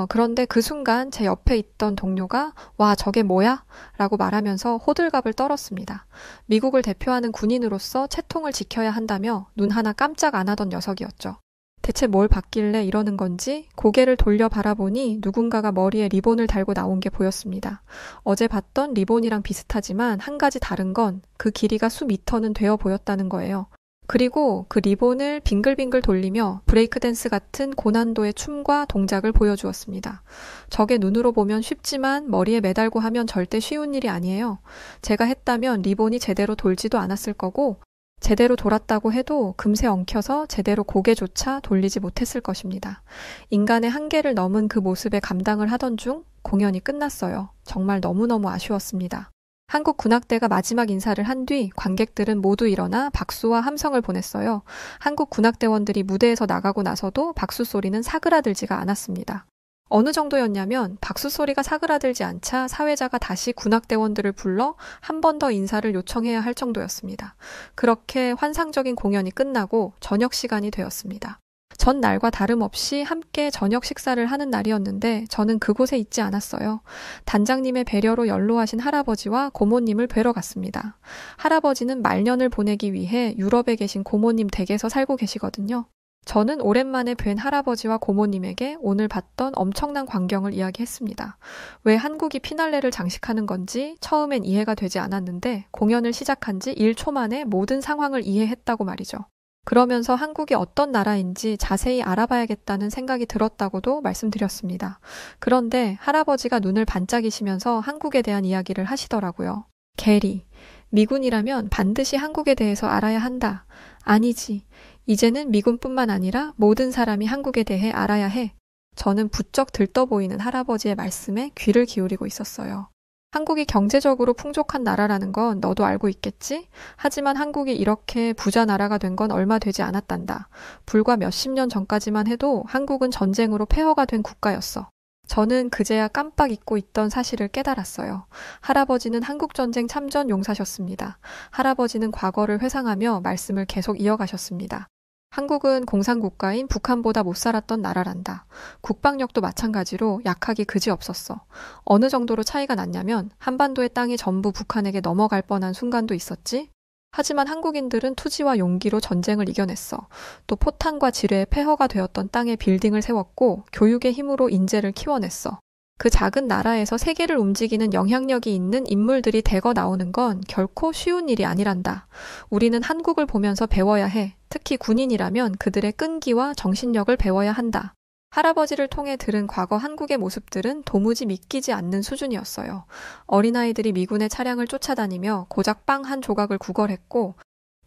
그런데 그 순간 제 옆에 있던 동료가 와 저게 뭐야? 라고 말하면서 호들갑을 떨었습니다. 미국을 대표하는 군인으로서 채통을 지켜야 한다며 눈 하나 깜짝 안 하던 녀석이었죠. 대체 뭘 봤길래 이러는 건지 고개를 돌려 바라보니 누군가가 머리에 리본을 달고 나온 게 보였습니다. 어제 봤던 리본이랑 비슷하지만 한 가지 다른 건 그 길이가 수미터는 되어 보였다는 거예요. 그리고 그 리본을 빙글빙글 돌리며 브레이크 댄스 같은 고난도의 춤과 동작을 보여주었습니다. 저게 눈으로 보면 쉽지만 머리에 매달고 하면 절대 쉬운 일이 아니에요. 제가 했다면 리본이 제대로 돌지도 않았을 거고 제대로 돌았다고 해도 금세 엉켜서 제대로 고개조차 돌리지 못했을 것입니다. 인간의 한계를 넘은 그 모습에 감당을 하던 중 공연이 끝났어요. 정말 너무너무 아쉬웠습니다. 한국 군악대가 마지막 인사를 한 뒤 관객들은 모두 일어나 박수와 함성을 보냈어요. 한국 군악대원들이 무대에서 나가고 나서도 박수 소리는 사그라들지가 않았습니다. 어느 정도였냐면 박수 소리가 사그라들지 않자 사회자가 다시 군악대원들을 불러 한 번 더 인사를 요청해야 할 정도였습니다. 그렇게 환상적인 공연이 끝나고 저녁 시간이 되었습니다. 전날과 다름없이 함께 저녁 식사를 하는 날이었는데 저는 그곳에 있지 않았어요. 단장님의 배려로 연로하신 할아버지와 고모님을 뵈러 갔습니다. 할아버지는 말년을 보내기 위해 유럽에 계신 고모님 댁에서 살고 계시거든요. 저는 오랜만에 뵌 할아버지와 고모님에게 오늘 봤던 엄청난 광경을 이야기했습니다. 왜 한국이 피날레를 장식하는 건지 처음엔 이해가 되지 않았는데 공연을 시작한 지 1초 만에 모든 상황을 이해했다고 말이죠. 그러면서 한국이 어떤 나라인지 자세히 알아봐야겠다는 생각이 들었다고도 말씀드렸습니다. 그런데 할아버지가 눈을 반짝이시면서 한국에 대한 이야기를 하시더라고요. 게리, 미군이라면 반드시 한국에 대해서 알아야 한다. 아니지. 이제는 미군뿐만 아니라 모든 사람이 한국에 대해 알아야 해. 저는 부쩍 들떠 보이는 할아버지의 말씀에 귀를 기울이고 있었어요. 한국이 경제적으로 풍족한 나라라는 건 너도 알고 있겠지? 하지만 한국이 이렇게 부자 나라가 된 건 얼마 되지 않았단다. 불과 몇십 년 전까지만 해도 한국은 전쟁으로 폐허가 된 국가였어. 저는 그제야 깜빡 잊고 있던 사실을 깨달았어요. 할아버지는 한국전쟁 참전 용사셨습니다. 할아버지는 과거를 회상하며 말씀을 계속 이어가셨습니다. 한국은 공산국가인 북한보다 못 살았던 나라란다. 국방력도 마찬가지로 약하기 그지없었어. 어느 정도로 차이가 났냐면 한반도의 땅이 전부 북한에게 넘어갈 뻔한 순간도 있었지. 하지만 한국인들은 투지와 용기로 전쟁을 이겨냈어. 또 포탄과 지뢰에 폐허가 되었던 땅에 빌딩을 세웠고 교육의 힘으로 인재를 키워냈어. 그 작은 나라에서 세계를 움직이는 영향력이 있는 인물들이 대거 나오는 건 결코 쉬운 일이 아니란다. 우리는 한국을 보면서 배워야 해. 특히 군인이라면 그들의 끈기와 정신력을 배워야 한다. 할아버지를 통해 들은 과거 한국의 모습들은 도무지 믿기지 않는 수준이었어요. 어린아이들이 미군의 차량을 쫓아다니며 고작 빵 한 조각을 구걸했고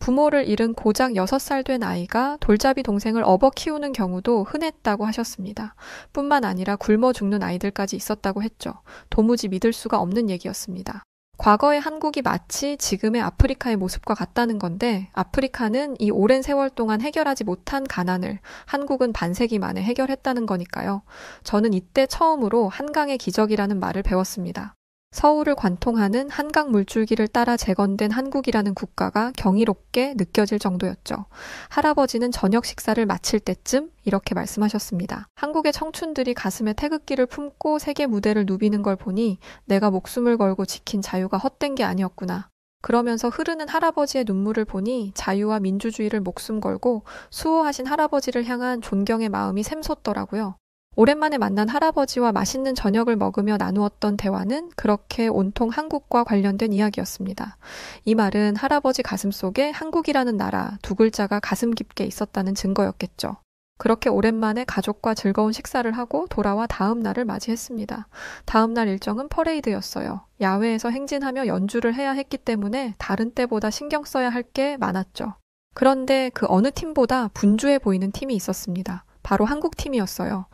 부모를 잃은 고작 6살 된 아이가 돌잡이 동생을 업어 키우는 경우도 흔했다고 하셨습니다. 뿐만 아니라 굶어 죽는 아이들까지 있었다고 했죠. 도무지 믿을 수가 없는 얘기였습니다. 과거의 한국이 마치 지금의 아프리카의 모습과 같다는 건데 아프리카는 이 오랜 세월 동안 해결하지 못한 가난을 한국은 반세기 만에 해결했다는 거니까요. 저는 이때 처음으로 한강의 기적이라는 말을 배웠습니다. 서울을 관통하는 한강 물줄기를 따라 재건된 한국이라는 국가가 경이롭게 느껴질 정도였죠. 할아버지는 저녁 식사를 마칠 때쯤 이렇게 말씀하셨습니다. 한국의 청춘들이 가슴에 태극기를 품고 세계 무대를 누비는 걸 보니 내가 목숨을 걸고 지킨 자유가 헛된 게 아니었구나. 그러면서 흐르는 할아버지의 눈물을 보니 자유와 민주주의를 목숨 걸고 수호하신 할아버지를 향한 존경의 마음이 샘솟더라고요. 오랜만에 만난 할아버지와 맛있는 저녁을 먹으며 나누었던 대화는 그렇게 온통 한국과 관련된 이야기였습니다. 이 말은 할아버지 가슴속에 한국이라는 나라 두 글자가 가슴 깊게 있었다는 증거였겠죠. 그렇게 오랜만에 가족과 즐거운 식사를 하고 돌아와 다음 날을 맞이했습니다. 다음 날 일정은 퍼레이드였어요. 야외에서 행진하며 연주를 해야 했기 때문에 다른 때보다 신경 써야 할 게 많았죠. 그런데 그 어느 팀보다 분주해 보이는 팀이 있었습니다. 바로 한국 팀이었어요.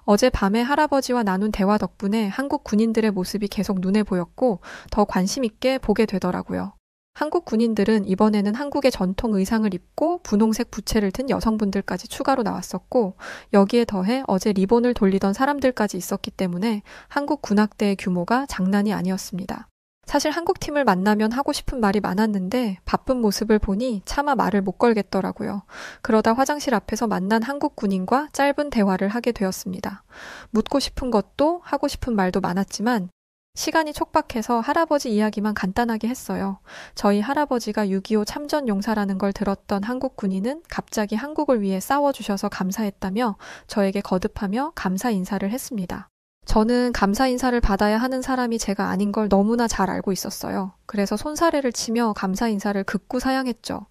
어제 밤에 할아버지와 나눈 대화 덕분에 한국 군인들의 모습이 계속 눈에 보였고 더 관심 있게 보게 되더라고요. 한국 군인들은 이번에는 한국의 전통 의상을 입고 분홍색 부채를 든 여성분들까지 추가로 나왔었고 여기에 더해 어제 리본을 돌리던 사람들까지 있었기 때문에 한국 군악대의 규모가 장난이 아니었습니다. 사실 한국팀을 만나면 하고 싶은 말이 많았는데 바쁜 모습을 보니 차마 말을 못 걸겠더라고요. 그러다 화장실 앞에서 만난 한국 군인과 짧은 대화를 하게 되었습니다. 묻고 싶은 것도 하고 싶은 말도 많았지만 시간이 촉박해서 할아버지 이야기만 간단하게 했어요. 저희 할아버지가 6.25 참전 용사라는 걸 들었던 한국 군인은 갑자기 한국을 위해 싸워주셔서 감사했다며 저에게 거듭하며 감사 인사를 했습니다. 저는 감사 인사를 받아야 하는 사람이 제가 아닌 걸 너무나 잘 알고 있었어요. 그래서 손사래를 치며 감사 인사를 극구사양했죠.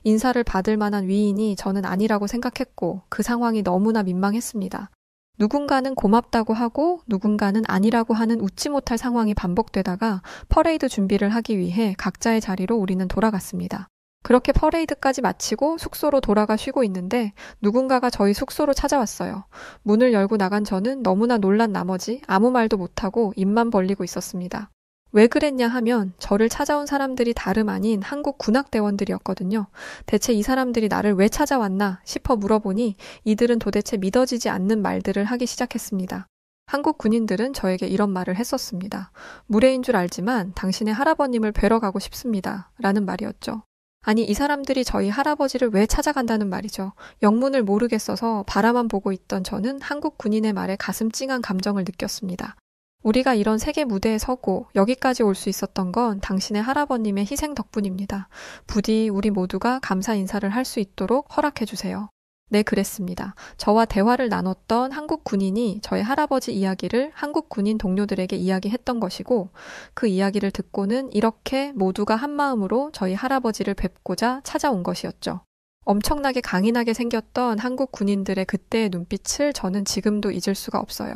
인사를 받을 만한 위인이 저는 아니라고 생각했고 그 상황이 너무나 민망했습니다. 누군가는 고맙다고 하고 누군가는 아니라고 하는 웃지 못할 상황이 반복되다가 퍼레이드 준비를 하기 위해 각자의 자리로 우리는 돌아갔습니다. 그렇게 퍼레이드까지 마치고 숙소로 돌아가 쉬고 있는데 누군가가 저희 숙소로 찾아왔어요. 문을 열고 나간 저는 너무나 놀란 나머지 아무 말도 못하고 입만 벌리고 있었습니다. 왜 그랬냐 하면 저를 찾아온 사람들이 다름 아닌 한국 군악대원들이었거든요. 대체 이 사람들이 나를 왜 찾아왔나 싶어 물어보니 이들은 도대체 믿어지지 않는 말들을 하기 시작했습니다. 한국 군인들은 저에게 이런 말을 했었습니다. 무례인 줄 알지만 당신의 할아버님을 뵈러 가고 싶습니다. 라는 말이었죠. 아니, 이 사람들이 저희 할아버지를 왜 찾아간다는 말이죠. 영문을 모르겠어서 바라만 보고 있던 저는 한국 군인의 말에 가슴 찡한 감정을 느꼈습니다. 우리가 이런 세계 무대에 서고 여기까지 올 수 있었던 건 당신의 할아버님의 희생 덕분입니다. 부디 우리 모두가 감사 인사를 할 수 있도록 허락해 주세요. 네, 그랬습니다. 저와 대화를 나눴던 한국 군인이 저의 할아버지 이야기를 한국 군인 동료들에게 이야기했던 것이고 그 이야기를 듣고는 이렇게 모두가 한마음으로 저희 할아버지를 뵙고자 찾아온 것이었죠. 엄청나게 강인하게 생겼던 한국 군인들의 그때의 눈빛을 저는 지금도 잊을 수가 없어요.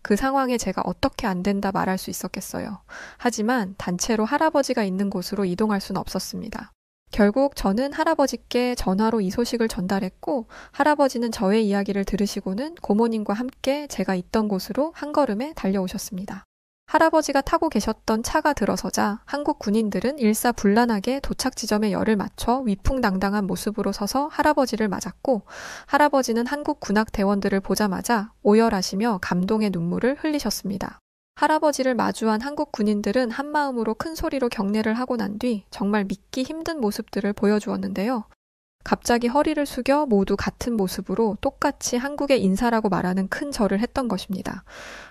그 상황에 제가 어떻게 안 된다 말할 수 있었겠어요. 하지만 단체로 할아버지가 있는 곳으로 이동할 수는 없었습니다. 결국 저는 할아버지께 전화로 이 소식을 전달했고 할아버지는 저의 이야기를 들으시고는 고모님과 함께 제가 있던 곳으로 한 걸음에 달려오셨습니다. 할아버지가 타고 계셨던 차가 들어서자 한국 군인들은 일사불란하게 도착 지점에 열을 맞춰 위풍당당한 모습으로 서서 할아버지를 맞았고 할아버지는 한국 군악대원들을 보자마자 오열하시며 감동의 눈물을 흘리셨습니다. 할아버지를 마주한 한국 군인들은 한마음으로 큰 소리로 경례를 하고 난 뒤 정말 믿기 힘든 모습들을 보여주었는데요. 갑자기 허리를 숙여 모두 같은 모습으로 똑같이 한국의 인사라고 말하는 큰 절을 했던 것입니다.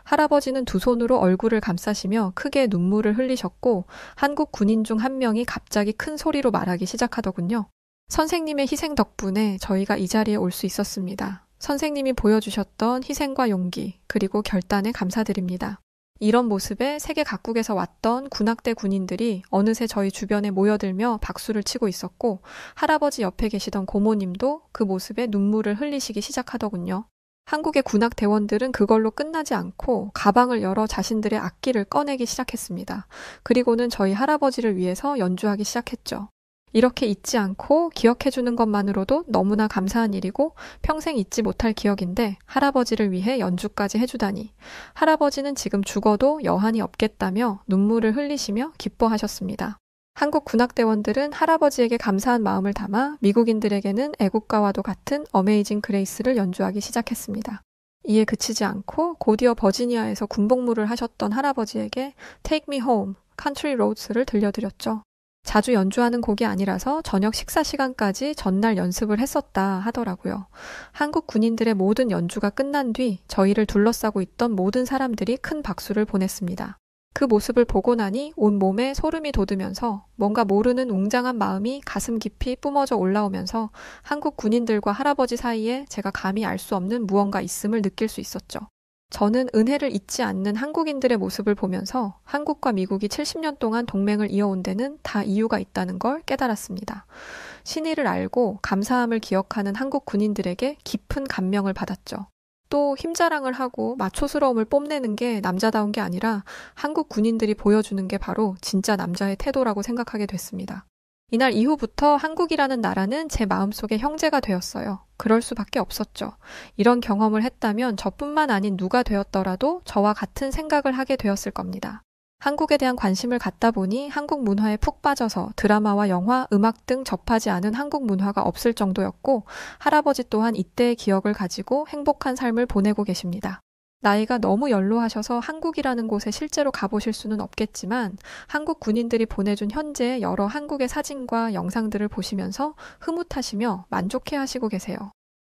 할아버지는 두 손으로 얼굴을 감싸시며 크게 눈물을 흘리셨고 한국 군인 중 한 명이 갑자기 큰 소리로 말하기 시작하더군요. 선생님의 희생 덕분에 저희가 이 자리에 올 수 있었습니다. 선생님이 보여주셨던 희생과 용기 그리고 결단에 감사드립니다. 이런 모습에 세계 각국에서 왔던 군악대 군인들이 어느새 저희 주변에 모여들며 박수를 치고 있었고 할아버지 옆에 계시던 고모님도 그 모습에 눈물을 흘리시기 시작하더군요. 한국의 군악대원들은 그걸로 끝나지 않고 가방을 열어 자신들의 악기를 꺼내기 시작했습니다. 그리고는 저희 할아버지를 위해서 연주하기 시작했죠. 이렇게 잊지 않고 기억해주는 것만으로도 너무나 감사한 일이고 평생 잊지 못할 기억인데 할아버지를 위해 연주까지 해주다니 할아버지는 지금 죽어도 여한이 없겠다며 눈물을 흘리시며 기뻐하셨습니다. 한국 군악대원들은 할아버지에게 감사한 마음을 담아 미국인들에게는 애국가와도 같은 어메이징 그레이스를 연주하기 시작했습니다. 이에 그치지 않고 곧이어 버지니아에서 군복무를 하셨던 할아버지에게 Take Me Home, Country Roads를 들려드렸죠. 자주 연주하는 곡이 아니라서 저녁 식사 시간까지 전날 연습을 했었다 하더라고요. 한국 군인들의 모든 연주가 끝난 뒤 저희를 둘러싸고 있던 모든 사람들이 큰 박수를 보냈습니다. 그 모습을 보고 나니 온몸에 소름이 돋으면서 뭔가 모르는 웅장한 마음이 가슴 깊이 뿜어져 올라오면서 한국 군인들과 할아버지 사이에 제가 감히 알 수 없는 무언가 있음을 느낄 수 있었죠. 저는 은혜를 잊지 않는 한국인들의 모습을 보면서 한국과 미국이 70년 동안 동맹을 이어온 데는 다 이유가 있다는 걸 깨달았습니다. 신의를 알고 감사함을 기억하는 한국 군인들에게 깊은 감명을 받았죠. 또 힘자랑을 하고 마초스러움을 뽐내는 게 남자다운 게 아니라 한국 군인들이 보여주는 게 바로 진짜 남자의 태도라고 생각하게 됐습니다. 이날 이후부터 한국이라는 나라는 제 마음속의 형제가 되었어요. 그럴 수밖에 없었죠. 이런 경험을 했다면 저뿐만 아닌 누가 되었더라도 저와 같은 생각을 하게 되었을 겁니다. 한국에 대한 관심을 갖다 보니 한국 문화에 푹 빠져서 드라마와 영화, 음악 등 접하지 않은 한국 문화가 없을 정도였고 할아버지 또한 이때의 기억을 가지고 행복한 삶을 보내고 계십니다. 나이가 너무 연로하셔서 한국이라는 곳에 실제로 가보실 수는 없겠지만 한국 군인들이 보내준 현재의 여러 한국의 사진과 영상들을 보시면서 흐뭇하시며 만족해 하시고 계세요.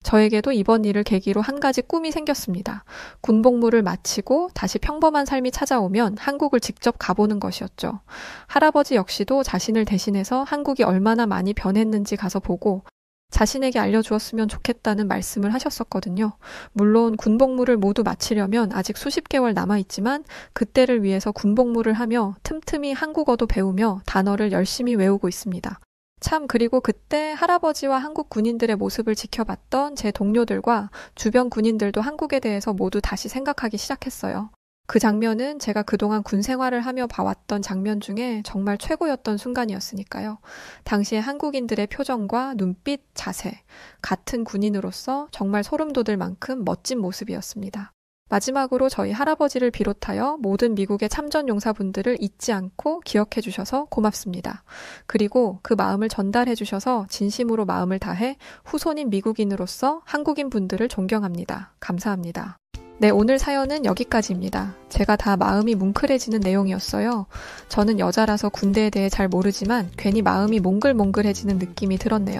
저에게도 이번 일을 계기로 한 가지 꿈이 생겼습니다. 군복무를 마치고 다시 평범한 삶이 찾아오면 한국을 직접 가보는 것이었죠. 할아버지 역시도 자신을 대신해서 한국이 얼마나 많이 변했는지 가서 보고 자신에게 알려주었으면 좋겠다는 말씀을 하셨었거든요. 물론 군복무를 모두 마치려면 아직 수십 개월 남아있지만 그때를 위해서 군복무를 하며 틈틈이 한국어도 배우며 단어를 열심히 외우고 있습니다. 참 그리고 그때 할아버지와 한국 군인들의 모습을 지켜봤던 제 동료들과 주변 군인들도 한국에 대해서 모두 다시 생각하기 시작했어요. 그 장면은 제가 그동안 군 생활을 하며 봐왔던 장면 중에 정말 최고였던 순간이었으니까요. 당시의 한국인들의 표정과 눈빛, 자세, 같은 군인으로서 정말 소름 돋을 만큼 멋진 모습이었습니다. 마지막으로 저희 할아버지를 비롯하여 모든 미국의 참전 용사분들을 잊지 않고 기억해 주셔서 고맙습니다. 그리고 그 마음을 전달해 주셔서 진심으로 마음을 다해 후손인 미국인으로서 한국인 분들을 존경합니다. 감사합니다. 네, 오늘 사연은 여기까지입니다. 제가 다 마음이 뭉클해지는 내용이었어요. 저는 여자라서 군대에 대해 잘 모르지만 괜히 마음이 몽글몽글해지는 느낌이 들었네요.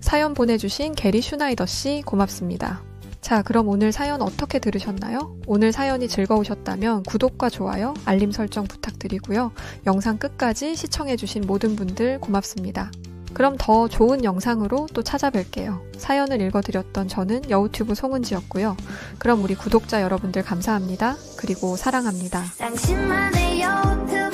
사연 보내주신 게리 슈나이더 씨 고맙습니다. 자, 그럼 오늘 사연 어떻게 들으셨나요? 오늘 사연이 즐거우셨다면 구독과 좋아요, 알림 설정 부탁드리고요. 영상 끝까지 시청해주신 모든 분들 고맙습니다. 그럼 더 좋은 영상으로 또 찾아뵐게요. 사연을 읽어드렸던 저는 여우튜브 송은지였고요. 그럼 우리 구독자 여러분들 감사합니다. 그리고 사랑합니다.
당신만의 여우튜브